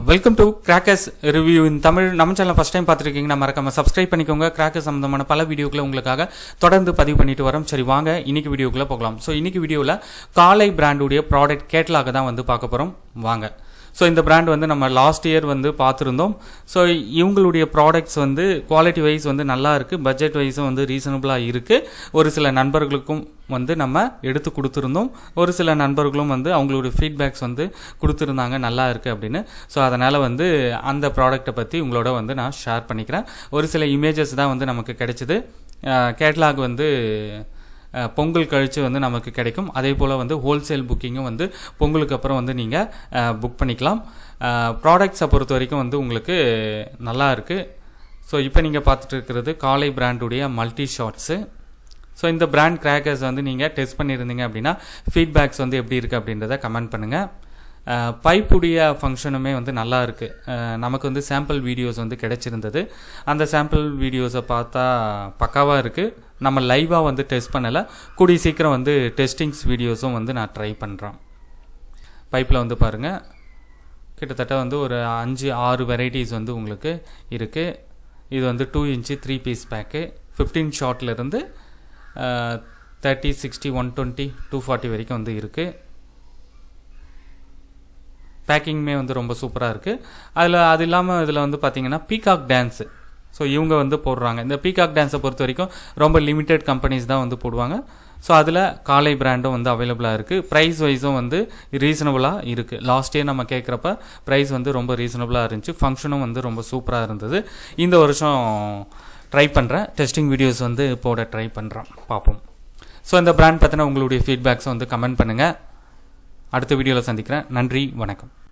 Welcome to crackers review இன் தமிழ். நம்ம channel first time பார்த்துருக்கீங்கன்னா மறக்காம subscribe பண்ணிக்கோங்க. கிராக்கர்ஸ் சம்பந்தமான பல வீடியோக்களை உங்களுக்காக தொடர்ந்து பதிவு பண்ணிட்டு வரோம். சரி வாங்க இன்னைக்கு வீடியோக்குள்ளே போகலாம். ஸோ இன்னைக்கு வீடியோவில் காலை பிராண்டுடைய ப்ராடக்ட் கேட்டலாக தான் வந்து பார்க்க போகிறோம். வாங்க. ஸோ இந்த பிராண்ட் வந்து நம்ம லாஸ்ட் இயர் வந்து பார்த்துருந்தோம். ஸோ இவங்களுடைய ப்ராடக்ட்ஸ் வந்து குவாலிட்டி வைஸ் வந்து நல்லா இருக்குது, பட்ஜெட் வைஸும் வந்து ரீசனபுளாக இருக்குது. ஒரு சில நண்பர்களுக்கும் வந்து நம்ம எடுத்து கொடுத்துருந்தோம். ஒரு சில நண்பர்களும் வந்து அவங்களுடைய ஃபீட்பேக்ஸ் வந்து கொடுத்துருந்தாங்க நல்லா இருக்குது அப்படின்னு. ஸோ அதனால் வந்து அந்த ப்ராடக்ட்டை பற்றி உங்களோட வந்து நான் ஷேர் பண்ணிக்கிறேன். ஒரு சில இமேஜஸ் தான் வந்து நமக்கு கிடைச்சிது. கேட்லாக் வந்து பொங்கல் கழித்து வந்து நமக்கு கிடைக்கும். அதே போல் வந்து ஹோல்சேல் புக்கிங்கும் வந்து பொங்கலுக்கு அப்புறம் வந்து நீங்கள் புக் பண்ணிக்கலாம். ப்ராடக்ட்ஸை பொறுத்த வரைக்கும் வந்து உங்களுக்கு நல்லா இருக்குது. ஸோ இப்போ நீங்கள் பார்த்துட்டு இருக்கிறது காலை பிராண்டுடைய மல்டி ஷார்ட்ஸு. ஸோ இந்த பிராண்ட் கிராக்கர்ஸ் வந்து நீங்கள் டெஸ்ட் பண்ணியிருந்தீங்க அப்படின்னா ஃபீட்பேக்ஸ் வந்து எப்படி இருக்குது அப்படின்றத கமெண்ட் பண்ணுங்கள். பைப்புடைய ஃபங்க்ஷனுமே வந்து நல்லா இருக்குது. நமக்கு வந்து சாம்பிள் வீடியோஸ் வந்து கிடைச்சிருந்தது. அந்த சாம்பிள் வீடியோஸை பார்த்தா பக்காவாக இருக்குது. நம்ம லைவாக வந்து டெஸ்ட் பண்ணலை. கூடிய சீக்கிரம் வந்து டெஸ்டிங்ஸ் வீடியோஸும் வந்து நான் ட்ரை பண்ணுறேன். பைப்பில் வந்து பாருங்கள், கிட்டத்தட்ட வந்து ஒரு 5-6 வெரைட்டிஸ் வந்து உங்களுக்கு இருக்குது. இது வந்து 2 இன்ச்சு 3 பீஸ் பேக்கு. 15 ஷார்ட்லேருந்து 30, 60, 120, 240 வரைக்கும் வந்து இருக்குது. பேக்கிங்குமே வந்து ரொம்ப சூப்பராக இருக்குது. அது இல்லாமல் இதில் வந்து பார்த்திங்கன்னா பீகாக் டான்ஸு. ஸோ இவங்க வந்து போடுறாங்க. இந்த பீகாக் டான்ஸை பொறுத்த வரைக்கும் ரொம்ப லிமிட்டெட் கம்பெனிஸ் தான் வந்து போடுவாங்க. ஸோ அதில் காலை பிராண்டும் வந்து அவைலபிளாக இருக்குது. ப்ரைஸ் வைஸும் வந்து ரீசனபுளாக இருக்குது. லாஸ்ட் இயர் நம்ம கேட்குறப்ப ப்ரைஸ் வந்து ரொம்ப ரீசனபுளாக இருந்துச்சு. ஃபங்க்ஷனும் வந்து ரொம்ப சூப்பராக இருந்தது. இந்த வருஷம் ட்ரை பண்ணுறேன். டெஸ்டிங் வீடியோஸ் வந்து போட ட்ரை பண்ணுறேன், பார்ப்போம். ஸோ இந்த பிராண்ட் பற்றின உங்களுடைய ஃபீட்பேக்ஸை வந்து கமெண்ட் பண்ணுங்கள். அடுத்த வீடியோவில் சந்திக்கிறேன். நன்றி, வணக்கம்.